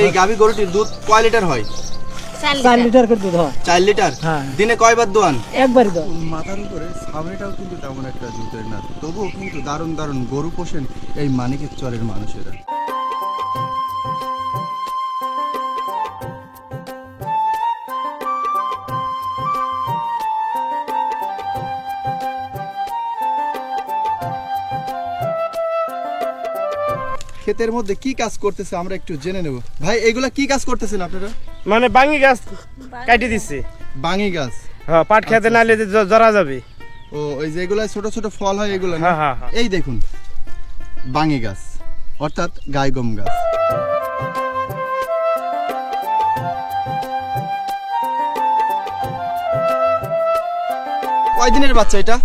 এই গাভী গরুটির দুধ কয় লিটার হয়? 4 লিটার করে দুধ হয়। 4 লিটার। হ্যাঁ। দিনে কয়বার দোয়ান? একবারই দোয়ান। মাথার উপরে ছাউনিটাও কিন্তু তেমন একটা জুতের না, তবুও কিন্তু দারুণ দারুণ গরু পোষেন এই মানিকের চরের মানুষেরা। ক্ষেতের মধ্যে কি কাজ করতেছে আমরা একটু জেনে নেব। ভাই এগুলা কি কাজ করতেছেন আপনারা? মানে বাঙ্গি গাছ কাটি দিচ্ছে। বাঙি গাছ? হ্যাঁ, পাট খেতে নালে জরা যাবে। ও ওই যেগুলা ছোট ছোট ফল হয় এগুলো? হ্যাঁ হ্যাঁ হ্যাঁ। এই দেখুন বাঙি গাছ অর্থাৎ গাইগম গাছ। কয় দিনের বাচ্চা এটা?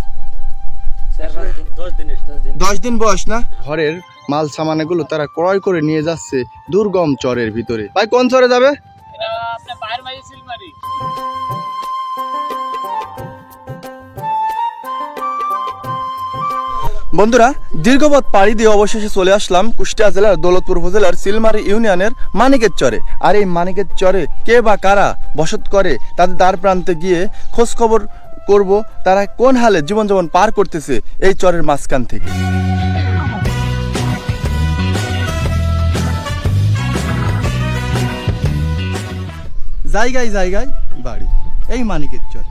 10 দিন বয়স না? ঘরের মাল সামানাগুলো তারা ক্রয় করে নিয়ে যাচ্ছে দুর্গম চরের ভিতরে। ভাই কোন চরে যাবে? বন্ধুরা, দীর্ঘপথ পাড়ি দিয়ে অবশেষে চলে আসলাম কুষ্টিয়া জেলার দৌলতপুর উপজেলার সিলমারি ইউনিয়নের মানিকের চরে। আর এই মানিকের চরে কে বা কারা বসত করে তাদের দ্বার প্রান্তে গিয়ে খোঁজ খবর করব তারা কোন হালে জীবনযাপন পার করতেছে এই চরের মাঝখান থেকে। জায়গায় জায়গায় বাড়ি এই মানিকের চর।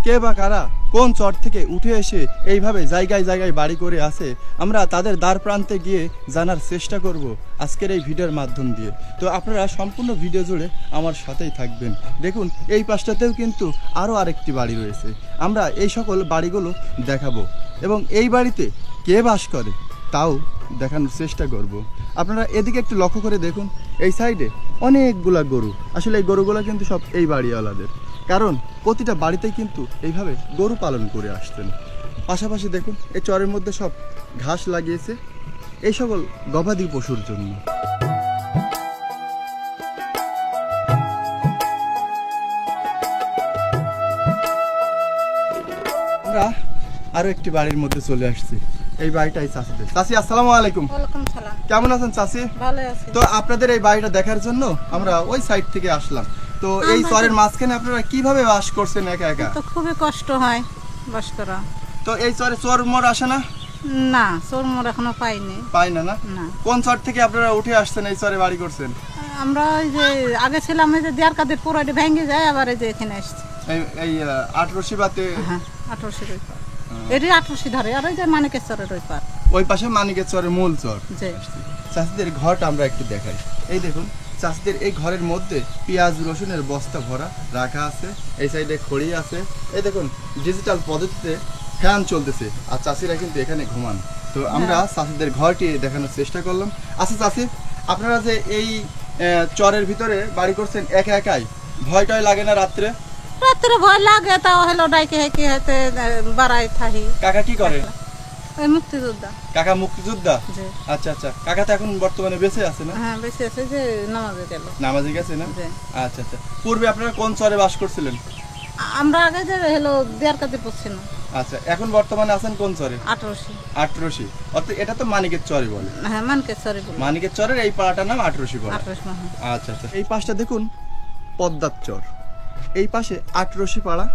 কে বা কারা কোন চর থেকে উঠে এসে এইভাবে জায়গায় জায়গায় বাড়ি করে আসে আমরা তাদের দ্বার প্রান্তে গিয়ে জানার চেষ্টা করব আজকের এই ভিডিওর মাধ্যম দিয়ে। তো আপনারা সম্পূর্ণ ভিডিও জুড়ে আমার সাথেই থাকবেন। দেখুন এই পাশটাতেও কিন্তু আরও আরেকটি বাড়ি রয়েছে, আমরা এই সকল বাড়িগুলো দেখাবো এবং এই বাড়িতে কে বাস করে তাও দেখানোর চেষ্টা করব। আপনারা এদিকে একটু লক্ষ্য করে দেখুন, এই সাইডে অনেকগুলা গরু। আসলে এই গরুগুলো কিন্তু সব এই বাড়িওয়ালাদের, কারণ প্রতিটা বাড়িতেই কিন্তু এইভাবে গরু পালন করে আসতেন। পাশাপাশি দেখুন এই চরের মধ্যে সব ঘাস লাগিয়েছে এই সকল গবাদি পশুর জন্য। আমরা আরো একটি বাড়ির মধ্যে চলে আসছি। এই বাড়িটাই চাষিদের। চাষি আসসালামু আলাইকুম। ওয়ালাইকুম সালাম। কেমন আছেন চাষি? ভালো আছি। তো আপনাদের এই বাড়িটা দেখার জন্য আমরা ওই সাইড থেকে আসলাম। তো এই চরের মাঝখানে আপনারা কিভাবে বাস করছেন একা একা? তো খুবই কষ্ট হয় বাস করা। তো এই চরে চোর মোর আসে না? না, চোর মোর এখনো পাইনি। পাই না? না। না। কোন চর থেকে আপনারা উঠে আসছেন এই চরে বাড়ি করছেন? আমরা ওই যে আগে ছিলাম এই যে দিয়ার কাদের পুরোটা ভেঙে যায়, আবার এই যে এখানে আসছি। এই 18 বাতে? হ্যাঁ, 18 ওই পার। এটি 18 ধরে, আর ওই যে মানিকের চরের ওই পার। ওই পাশে মানিকের চরের মূল চর। জি। চাষিদের ঘরটা আমরা একটু দেখাই। এই দেখুন চাষিদের এই ঘরের মধ্যে পেঁয়াজ রসুনের বস্তা ভরা রাখা আছে, এই সাইডে খড়ি আছে। এই দেখুন ডিজিটাল পদ্ধতিতে ফ্যান চলতেছে আর চাষিরা কিন্তু এখানে ঘুমান। তো আমরা চাষিদের ঘরটি দেখানোর চেষ্টা করলাম। আচ্ছা চাষি, আপনারা যে এই চরের ভিতরে বাড়ি করছেন একা একাই, ভয় টয় লাগে না রাত্রে? রাত্রে ভয় লাগে, তাও হলো ডাইকে হেঁকে হেঁটে বাড়াই থাকি। কাকা কি করে? ওই মুক্তিযোদ্ধা। কাকা মুক্তিযোদ্ধা? জি। আচ্ছা আচ্ছা। কাকা তো এখন বর্তমানে বেঁচে আছে না? হ্যাঁ, বেশি আছে যে নামাজে গেল। নামাজে গেছে না? জি। আচ্ছা আচ্ছা। পূর্বে আপনারা কোন চরে বাস করছিলেন? আমরা আগে যে হলো দিয়ার কাদের পড়ছিলাম। আচ্ছা, এখন বর্তমানে আছেন কোন চরে? 18। 18। অর্থাৎ এটা তো মানিকের চরে বলে। হ্যাঁ, মানিকের চরে বলে। মানিকের চরের এই পাড়াটার নাম 18 বলে। 18। আচ্ছা আচ্ছা। এই পাশটা দেখুন পদ্মার চর, এই পাশে 18 পাড়া,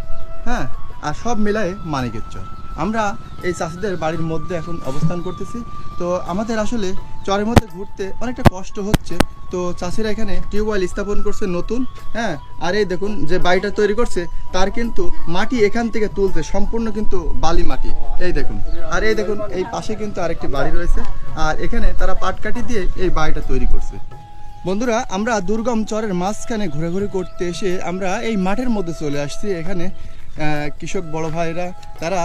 হ্যাঁ, আর সব মিলায়ে মানিকের চর। আমরা এই চাষিদের বাড়ির মধ্যে এখন অবস্থান করতেছি। তো আমাদের আসলে চরের মধ্যে ঘুরতে অনেকটা কষ্ট হচ্ছে। তো চাষিরা এখানে টিউবওয়েল স্থাপন করছে নতুন, হ্যাঁ। আর এই দেখুন যে বাড়িটা তৈরি করছে তার কিন্তু মাটি এখান থেকে তুলছে, সম্পূর্ণ কিন্তু বালি মাটি। এই দেখুন, আর এই দেখুন এই পাশে কিন্তু আরেকটি বাড়ি রয়েছে, আর এখানে তারা পাটকাঠি দিয়ে এই বাড়িটা তৈরি করছে। বন্ধুরা, আমরা দুর্গম চরের মাঝখানে ঘোরাঘুরি করতে এসে আমরা এই মাঠের মধ্যে চলে আসছি। এখানে কৃষক বড় ভাইরা তারা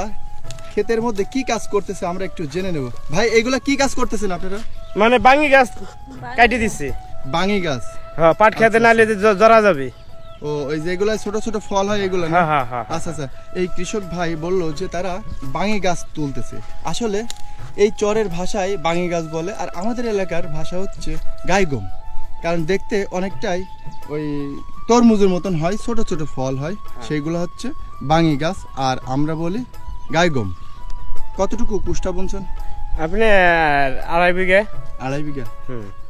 ক্ষেতের মধ্যে কি কাজ করতেছে আমরা একটু জেনে নেব। ভাই এগুলা কি কাজ করতেছেন আপনারা? মানে বাঙ্গি গাছ কাটি দিচ্ছে। বাঙি গাছ? হ্যাঁ, পাট খেতে নালে জরা যাবে। ও ওই যেগুলা ছোট ছোট ফল হয় এগুলো? হ্যাঁ হ্যাঁ হ্যাঁ। আচ্ছা আচ্ছা। এই কৃষক ভাই বললো যে তারা বাঙি গাছ তুলতেছে। আসলে এই চরের ভাষায় বাঙি গাছ বলে, আর আমাদের এলাকার ভাষা হচ্ছে গাইগম। কারণ দেখতে অনেকটাই ওই তরমুজের মতন হয়, ছোট ছোট ফল হয়, সেইগুলো হচ্ছে বাঙি গাছ, আর আমরা বলি গাইগম। কতটুকু কুষ্টা বুনছেন আপনি? 2.5 বিঘা। 2.5 বিঘা?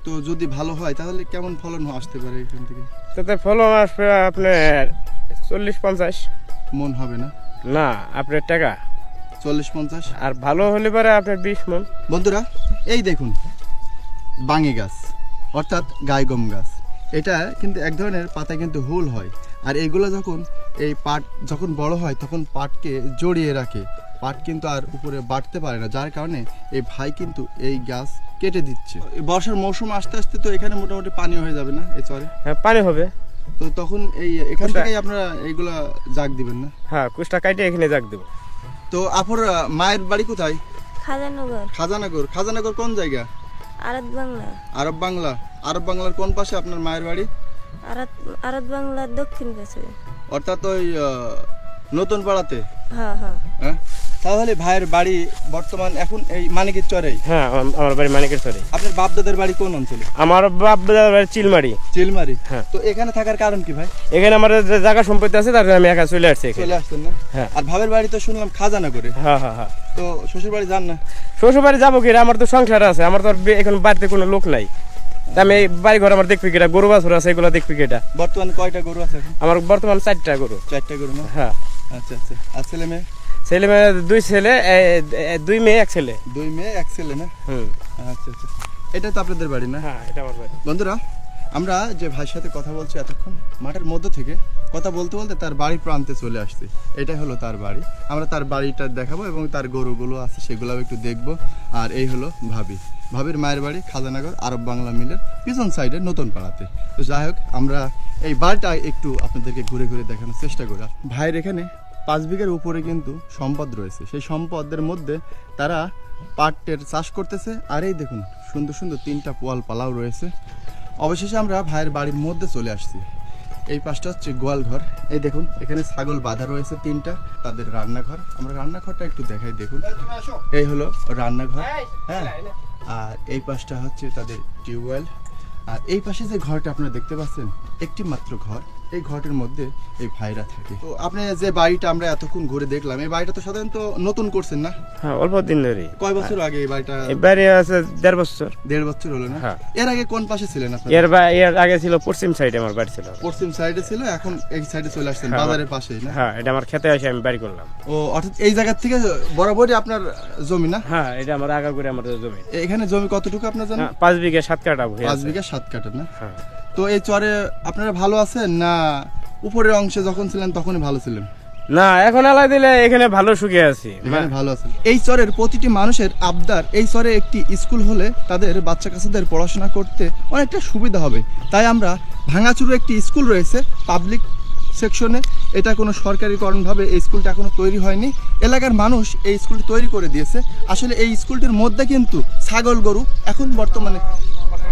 তো যদি ভালো হয় তাহলে কেমন ফলন আসতে পারে এখান থেকে? তাতে ফলন আসবে আপনার 40-50 মন হবে না? না আপনার টাকা 40-50। আর ভালো হলে পারে আপনার 20 মন। বন্ধুরা এই দেখুন বাঙি গাছ অর্থাৎ গাইগম গাছ, এটা কিন্তু এক ধরনের পাতা কিন্তু হুল হয়, আর এইগুলো যখন এই পাট যখন বড় হয় তখন পাটকে জড়িয়ে রাখে, পাট কিন্তু আর উপরে বাড়তে পারে না, যার কারণে এই ভাই কিন্তু এই গাছ কেটে দিচ্ছে। এই বর্ষার মৌসুম আসতে আসতে তো এখানে মোটামুটি পানি হয়ে যাবে না এই চরে? হ্যাঁ পানি হবে। তো তখন এই এখান থেকেই আপনারা এইগুলা জাগ দিবেন না? হ্যাঁ কুষ্টা কাটে এখানে জাগ দেবো। তো আপুর মায়ের বাড়ি কোথায়? খাজানগর। খাজানগর। খাজানগর কোন জায়গা? আরত বাংলা। আরব বাংলা। আরব বাংলার কোন পাশে আপনার মায়ের বাড়ি? আরত বাংলার দক্ষিণ পাশে। অর্থাৎ ওই নতুন পাড়াতে? হ্যাঁ হ্যাঁ। হ্যাঁ, তাহলে ভাইয়ের বাড়ি বর্তমান এখন এই মানিকের চরেই? হ্যাঁ আমার বাড়ি মানিকের চরে। আপনার বাপ দাদার বাড়ি কোন অঞ্চলে? আমার বাপ দাদার বাড়ি চিলমারি। চিলমারি। হ্যাঁ। তো এখানে থাকার কারণ কি ভাই? এখানে আমার যে জায়গা সম্পত্তি আছে তার জন্য আমি একা চলে আসছি এখানে। চলে আসছেন না? হ্যাঁ। আর ভাবের বাড়ি তো শুনলাম খাজানগরে। হ্যাঁ হ্যাঁ হ্যাঁ। তো শ্বশুর বাড়ি যান না? শ্বশুর বাড়ি যাবো কি, আমার তো সংসার আছে, আমার তো আর এখন বাড়িতে কোনো লোক নাই। তা আমি এই বাড়ি ঘর আমার দেখবি কেটা, গরু বাছুর আছে এগুলো দেখবি কেটা। বর্তমানে কয়টা গরু আছে এখন? আমার বর্তমান 4টা গরু। 4টা গরু না? হ্যাঁ। আচ্ছা আচ্ছা। আর ছেলে মেয়ে? ছেলে মেয়ে 2 ছেলে, 2 মেয়ে 1 ছেলে। 2 মেয়ে 1 ছেলে না? হুম। আচ্ছা আচ্ছা। এটা তো আপনাদের বাড়ি না? হ্যাঁ এটা আমার বাড়ি। বন্ধুরা আমরা যে ভাইয়ের সাথে কথা বলছি এতক্ষণ মাঠের মধ্য থেকে কথা বলতে বলতে তার বাড়ি প্রান্তে চলে আসছে। এটাই হলো তার বাড়ি, আমরা তার বাড়িটা দেখাবো এবং তার গরুগুলো আছে সেগুলোও একটু দেখবো। আর এই হলো ভাবির মায়ের বাড়ি খাজানগর আরব বাংলা মিলের পিছন সাইডে নতুন পাড়াতে। তো যাই হোক আমরা এই বাড়িটা একটু আপনাদেরকে ঘুরে ঘুরে দেখানোর চেষ্টা করি। ভাইয়ের এখানে 5 বিঘার উপরে কিন্তু সম্পদ রয়েছে, সেই সম্পদের মধ্যে তারা পাটের চাষ করতেছে। আর এই দেখুন সুন্দর সুন্দর 3টা পোয়াল পালাও রয়েছে। অবশেষে আমরা ভাইয়ের বাড়ির মধ্যে চলে আসছি। এই পাশটা হচ্ছে গোয়াল ঘর। এই দেখুন এখানে ছাগল বাঁধা রয়েছে 3টা, তাদের রান্নাঘর। আমরা রান্নাঘরটা একটু দেখাই, দেখুন এই হলো রান্নাঘর। হ্যাঁ, আর এই পাশটা হচ্ছে তাদের টিউবওয়েল। আর এই পাশে যে ঘরটা আপনারা দেখতে পাচ্ছেন একটি মাত্র ঘর, এই ঘরটির মধ্যে এই ভাইরা থাকে। তো আপনি যে বাড়িটা আমরা এতক্ষণ ঘুরে দেখলাম, এই বাড়িটা তো সাধারণত নতুন করছেন না? হ্যাঁ অল্প দিন ধরে। কয় বছর আগে এই বাড়িটা? এই বাড়ি আছে 1.5 বছর। 1.5 বছর হলো না? হ্যাঁ। এর আগে কোন পাশে ছিলেন আপনারা? এর আগে ছিল পশ্চিম সাইডে আমার বাড়ি ছিল। পশ্চিম সাইডে ছিল, এখন এই সাইডে চলে আসছেন বাজারের পাশেই না? হ্যাঁ এটা আমার খেতে আসে আমি বাড়ি করলাম। ও অর্থাৎ এই জায়গা থেকে বরাবরই আপনার জমি না? হ্যাঁ এটা আমার আগা করে আমার জমি। এখানে জমি কতটুকু আপনার জানেন? 5 বিঘা 7 কাঠা। 5 বিঘা 7 কাঠা না? হ্যাঁ। তো এই চরে আপনারা ভালো আছেন না উপরের অংশে যখন ছিলেন তখনই ভালো ছিলেন? না এখন আলাই দিলে এখানে ভালো সুখে আছি। এখানে ভালো আছেন। এই চরের প্রতিটি মানুষের আবদার এই চরে একটি স্কুল হলে তাদের বাচ্চা কাচ্চাদের পড়াশোনা করতে অনেকটা সুবিধা হবে। তাই আমরা ভাঙাচুরো একটি স্কুল রয়েছে পাবলিক সেকশনে, এটা কোনো সরকারিকরণভাবে এই স্কুলটা এখনো তৈরি হয়নি। এলাকার মানুষ এই স্কুলটি তৈরি করে দিয়েছে। আসলে এই স্কুলটির মধ্যে কিন্তু ছাগল গরু এখন বর্তমানে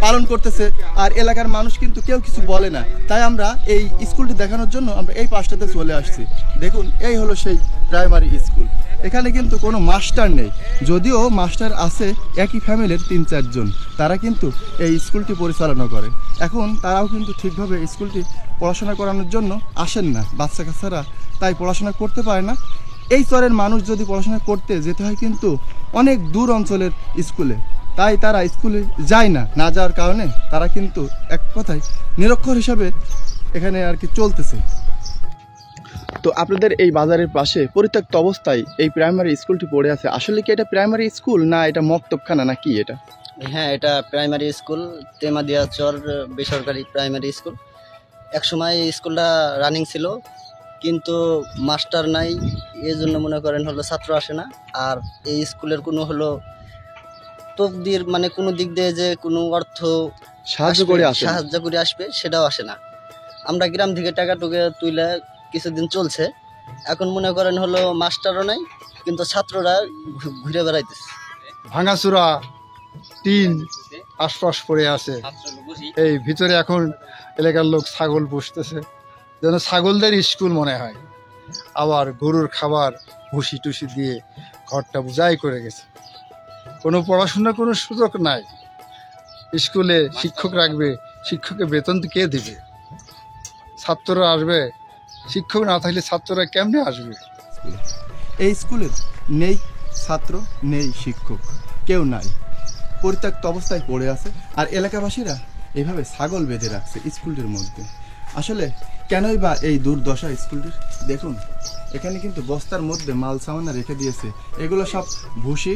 পালন করতেছে, আর এলাকার মানুষ কিন্তু কেউ কিছু বলে না। তাই আমরা এই স্কুলটি দেখানোর জন্য আমরা এই পাশটাতে চলে আসছি। দেখুন এই হলো সেই প্রাইমারি স্কুল। এখানে কিন্তু কোনো মাস্টার নেই, যদিও মাস্টার আছে একই ফ্যামিলির 3-4 জন, তারা কিন্তু এই স্কুলটি পরিচালনা করে। এখন তারাও কিন্তু ঠিকভাবে স্কুলটি পড়াশোনা করানোর জন্য আসেন না, বাচ্চা কাচ্চারা তাই পড়াশোনা করতে পারে না। এই চরের মানুষ যদি পড়াশোনা করতে যেতে হয় কিন্তু অনেক দূর অঞ্চলের স্কুলে, তাই তারা স্কুলে যায় না। না যাওয়ার কারণে তারা কিন্তু এক কথায় নিরক্ষর হিসাবে এখানে আর কি চলতেছে। তো আপনাদের এই বাজারের পাশে পরিত্যক্ত অবস্থায় এই প্রাইমারি স্কুলটি পড়ে আছে। আসলে কি এটা প্রাইমারি স্কুল না এটা মক্তবখানা না কি এটা? হ্যাঁ এটা প্রাইমারি স্কুল, তেমাদিয়া চর বেসরকারি প্রাইমারি স্কুল। একসময় এই স্কুলটা রানিং ছিল, কিন্তু মাস্টার নাই, এই জন্য মনে করেন হলো ছাত্র আসে না। আর এই স্কুলের কোনো হলো তকদির মানে কোনো দিক দিয়ে যে কোনো অর্থ সাহায্য করে আসবে সেটাও আসে না। আমরা গ্রাম থেকে টাকা টুকে তুলে কিছুদিন চলছে, এখন মনে করেন হলো মাস্টারও নাই, কিন্তু ছাত্ররা ঘুরে বেড়াইতেছে। ভাঙাচুরা টিন আশপাশ পড়ে আছে। এই ভিতরে এখন এলাকার লোক ছাগল পুষতেছে, যেন ছাগলদের স্কুল মনে হয়। আবার গরুর খাবার ভুসি টুসি দিয়ে ঘরটা বুঝাই করে গেছে। কোনো পড়াশোনার কোনো সুযোগ নাই। স্কুলে শিক্ষক রাখবে, শিক্ষকের বেতন কে দিবে? ছাত্ররা আসবে, শিক্ষক না থাকলে ছাত্ররা কেমনে আসবে? এই স্কুলে নেই ছাত্র, নেই শিক্ষক, কেউ নাই। পরিত্যক্ত অবস্থায় পড়ে আছে, আর এলাকাবাসীরা এইভাবে ছাগল বেঁধে রাখছে স্কুলটির মধ্যে। আসলে কেনই বা এই দুর্দশা স্কুলটির? দেখুন এখানে কিন্তু বস্তার মধ্যে মাল সামানা রেখে দিয়েছে, এগুলো সব ভুসি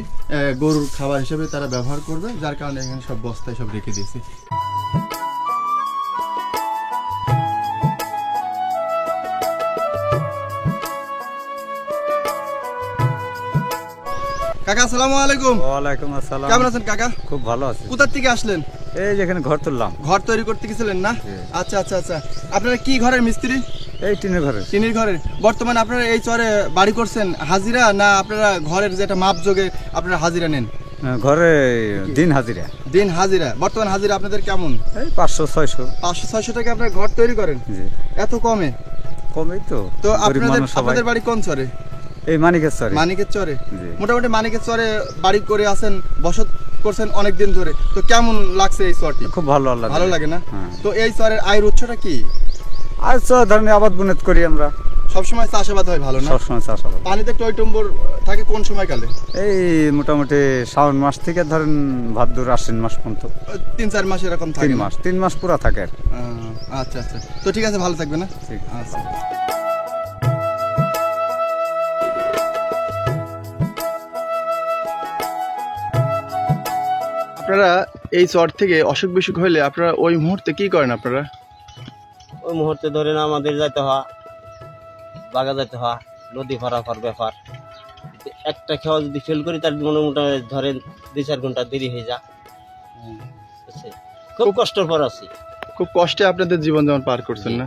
গরুর খাবার হিসেবে তারা ব্যবহার করবে, যার কারণে এখানে সব বস্তায় সব রেখে দিয়েছে। কাকা আসসালামু আলাইকুম। ওয়ালাইকুম আসসালাম। কেমন আছেন কাকা? খুব ভালো আছি। কোথা থেকে আসলেন? এই যেখানে ঘর তুললাম। ঘর তৈরি করতে গেছিলেন না? আচ্ছা আচ্ছা আচ্ছা। আপনারা কি ঘরের মিস্ত্রি? এই টিনের ঘরে। টিনের ঘরের। বর্তমানে আপনারা এই চরে বাড়ি করছেন হাজিরা, না আপনারা ঘরের যেটা মাপ যোগে আপনারা হাজিরা নেন? ঘরে দিন হাজিরা। দিন হাজিরা। বর্তমান হাজিরা আপনাদের কেমন? এই 500-600। 500-600 টাকা আপনারা ঘর তৈরি করেন? জি। এত কমে? কমই তো। তো গরিব মানুষ সবাই। আপনাদের বাড়ি কোন চরে? এই মানিকের চরে। মানিকের চরে। জি। মোটামুটি মানিকের চরে বাড়ি করে আছেন, বসত করছেন অনেক দিন ধরে, তো কেমন লাগছে এই চরটি? খুব ভালো আল্লাহ। ভালো লাগে না? হ্যাঁ। তো এই চরের আয়ের উৎসটা কি? আর ধরেন আবাদ বুনেত করি আমরা। সবসময় চাষাবাদ হয় ভালো না? সবসময় চাষাবাদ। পানিতে টইটম্বর থাকে কোন সময়কালে? এই মোটামুটি শ্রাবণ মাস থেকে ধরেন ভাদ্র আশ্বিন মাস পর্যন্ত। 3-4 মাস এরকম থাকে? 3 মাস পুরা থাকে। আচ্ছা আচ্ছা। তো ঠিক আছে, ভালো থাকবে না? ঠিক। আচ্ছা। আপনারা এই চর থেকে অসুখ বিসুখ হইলে আপনারা ওই মুহূর্তে কি করেন? আপনারা ওই মুহূর্তে ধরেন আমাদের যাইতে হয় বাগা যাইতে হয়, নদী পারাপার ব্যাপার। একটা খাওয়া যদি ফেল করি তার মোটামুটি ধরেন 2-4 ঘন্টা দেরি হয়ে যায়। বুঝছেন? খুব কষ্টের পর আছি। খুব কষ্টে আপনাদের জীবন যেমন পার করছেন না?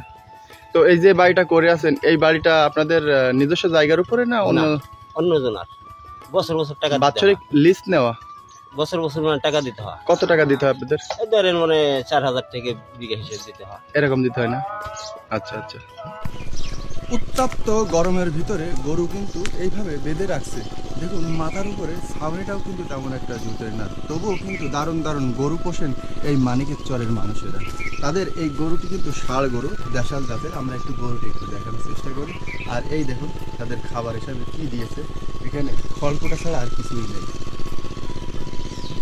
তো এই যে বাড়িটা করে আছেন, এই বাড়িটা আপনাদের নিজস্ব জায়গার উপরে না অন্য? অন্য জনার। বছর বছর টাকা বাৎসরিক লিস্ট নেওয়া? বছর বছর মানে টাকা দিতে হয়। কত টাকা দিতে হয় আপনাদের? এই ধরেন মানে 4000 থেকে বিঘা হিসেবে দিতে হয়। এরকম দিতে হয় না? আচ্ছা আচ্ছা। উত্তপ্ত গরমের ভিতরে গরু কিন্তু এইভাবে বেঁধে রাখছে। দেখুন মাথার উপরে ছাউনিটাও কিন্তু তেমন একটা জুটের না, তবুও কিন্তু দারুণ দারুণ গরু পোষেন এই মানিকের চরের মানুষেরা। তাদের এই গরুটি কিন্তু ষাঁড় গরু, দেশাল জাতের। আমরা একটু গরুটি একটু দেখানোর চেষ্টা করি। আর এই দেখুন তাদের খাবার হিসাবে কি দিয়েছে, এখানে খড়কুটা ছাড়া আর কিছুই নেই।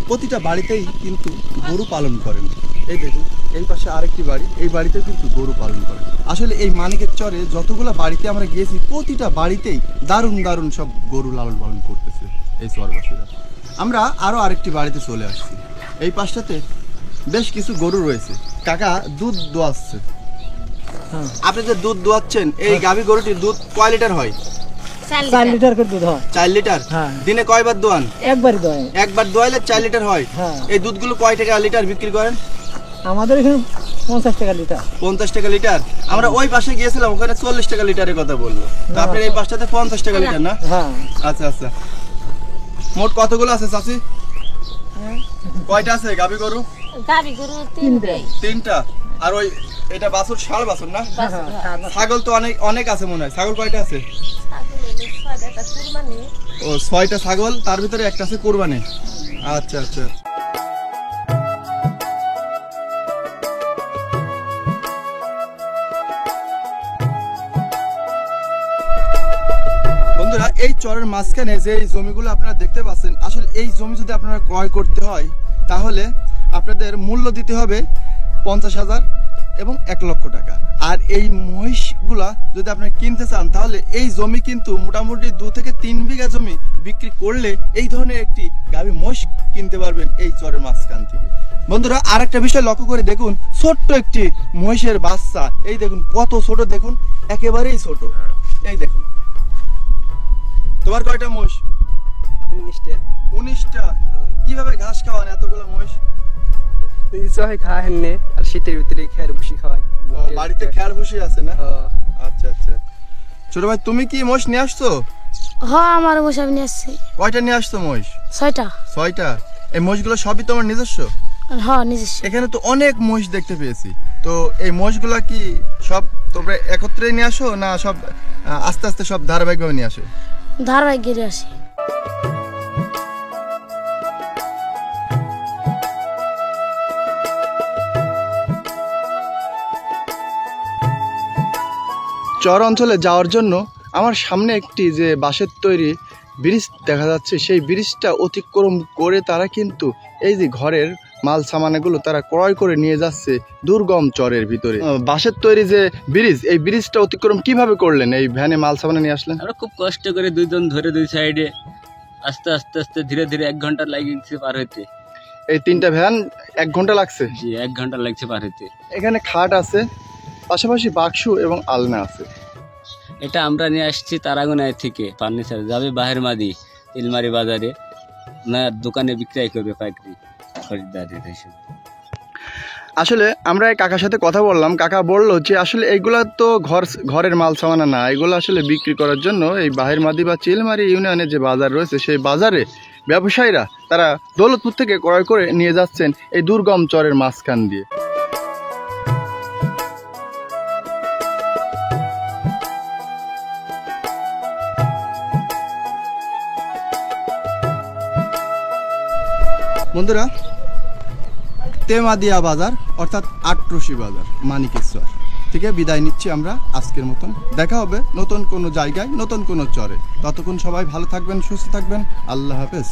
প্রতিটা বাড়িতেই কিন্তু গরু পালন করেন। এই দেখুন এই পাশে আরেকটি বাড়ি, এই বাড়িতেও কিন্তু গরু পালন করেন। আসলে এই মানিকের চরে যতগুলো বাড়িতে আমরা গিয়েছি, প্রতিটা বাড়িতেই দারুণ দারুণ সব গরু লালন পালন করতেছে এই চরবাসীরা। আমরা আরো আরেকটি বাড়িতে চলে আসছি। এই পাশটাতে বেশ কিছু গরু রয়েছে। কাকা দুধ দোয়াচ্ছে। আপনি যে দুধ দোয়াচ্ছেন, এই গাভী গরুটির দুধ কয় লিটার হয়? 4 লিটার করে দুধ হয়। 4 লিটার? হ্যাঁ। দিনে কয়বার দোয়ান? একবারই দোয়। একবার দোয়াইলে 4 লিটার হয়। হ্যাঁ। এই দুধগুলো কয় টাকা লিটার বিক্রি করেন? আমাদের এখানে 50 টাকা লিটার। 50 টাকা লিটার? আমরা ওই পাশে গিয়েছিলাম, ওখানে 40 টাকা লিটারের কথা বললো। তো আপনার এই পাশটাতে 50 টাকা লিটার না? হ্যাঁ। আচ্ছা আচ্ছা। মোট কতগুলো আছে চাচি? কয়টা আছে গাভী গরু? গাড়ি গরু 3টাই। 3টা। আর ওই এটা বাছুর, ষাঁড় বাছুর না? ছাগল তো অনেক অনেক আছে মনে হয়। ছাগল কয়টা আছে? ও 6টা ছাগল, তার ভিতরে একটা আছে কুরবানি। আচ্ছা আচ্ছা। বন্ধুরা এই চরের মাঝখানে যে এই জমিগুলো আপনারা দেখতে পাচ্ছেন, আসলে এই জমি যদি আপনারা ক্রয় করতে হয় তাহলে আপনাদের মূল্য দিতে হবে 50,000 এবং 1 লক্ষ টাকা। আর এই মহিষগুলা যদি আপনারা কিনতে চান তাহলে এই জমি কিন্তু মোটামুটি 2 থেকে 3 বিঘা জমি বিক্রি করলে এই ধরনের একটি গাভী মহিষ কিনতে পারবেন এই চরের মাঝখান থেকে। বন্ধুরা আর একটা বিষয় লক্ষ্য করে দেখুন, ছোট্ট একটি মহিষের বাচ্চা, এই দেখুন কত ছোট, দেখুন একেবারেই ছোট। এই দেখুন। তোমার কয়টা মহিষ? 19টা। 19টা? কিভাবে ঘাস খাওয়ান এতগুলো মহিষ? খাওয়া হেননে, আর শীতের ভিতরে খেয়ার ভুসি খাওয়াই। বাড়িতে খেয়ার ভুসি আছে না? আচ্ছা আচ্ছা। ছোট ভাই তুমি কি মহিষ নিয়ে আসছো? হ্যাঁ আমার মশাই নিয়ে আসছি। কয়টা নিয়ে আসছো মহিষ? 6টা। 6টা? এই মহিষগুলো সবই তোমার নিজস্ব? হ্যাঁ নিজস্ব। এখানে তো অনেক মহিষ দেখতে পেয়েছি, তো এই মহিষগুলা কি সব তোমরা একত্রে নিয়ে আসো, না সব আস্তে আস্তে সব ধারাবাহিকভাবে নিয়ে আসো? ধারাবাহিক গিয়ে আসি। চর অঞ্চলে যাওয়ার জন্য আমার সামনে একটি যে বাঁশের তৈরি ব্রিজ দেখা যাচ্ছে, সেই ব্রিজটা অতিক্রম করে তারা কিন্তু এই যে ঘরের মাল সামানগুলো তারা ক্রয় করে নিয়ে যাচ্ছে দুর্গম চরের ভিতরে। বাঁশের তৈরি যে ব্রিজ, এই ব্রিজটা অতিক্রম কিভাবে করলেন? এই ভ্যানে মাল সামান নিয়ে আসলেন? আমরা খুব কষ্ট করে দুইজন ধরে দুই সাইডে আস্তে আস্তে আস্তে ধীরে ধীরে 1 ঘন্টা লাগিয়েছে পার হইতে। এই 3টা ভ্যান 1 ঘন্টা লাগছে? জি, 1 ঘন্টা লাগছে পার হইতে। এখানে খাট আছে, পাশাপাশি বাক্স এবং আলনা আছে। এটা আমরা নিয়ে আসছি তারাগোনায় থেকে, ফার্নিচার যাবে বাহের মাদি তেলমারি বাজারে, না দোকানে বিক্রয় করবে পাইকারি খরিদ্দারদের হিসেবে। আসলে আমরা এই কাকার সাথে কথা বললাম, কাকা বললো যে আসলে এইগুলা তো ঘরের মাল সামানা না, এগুলো আসলে বিক্রি করার জন্য এই বাহের মাদি বা চিলমারি ইউনিয়নের যে বাজার রয়েছে সেই বাজারে ব্যবসায়ীরা তারা দৌলতপুর থেকে ক্রয় করে নিয়ে যাচ্ছেন এই দুর্গম চরের মাঝখান দিয়ে। বন্ধুরা, তেমাদিয়া বাজার অর্থাৎ আটরশি বাজার মানিকেশ্বর থেকে বিদায় নিচ্ছি আমরা আজকের মতন। দেখা হবে নতুন কোনো জায়গায়, নতুন কোনো চরে। ততক্ষণ সবাই ভালো থাকবেন, সুস্থ থাকবেন। আল্লাহ হাফেজ।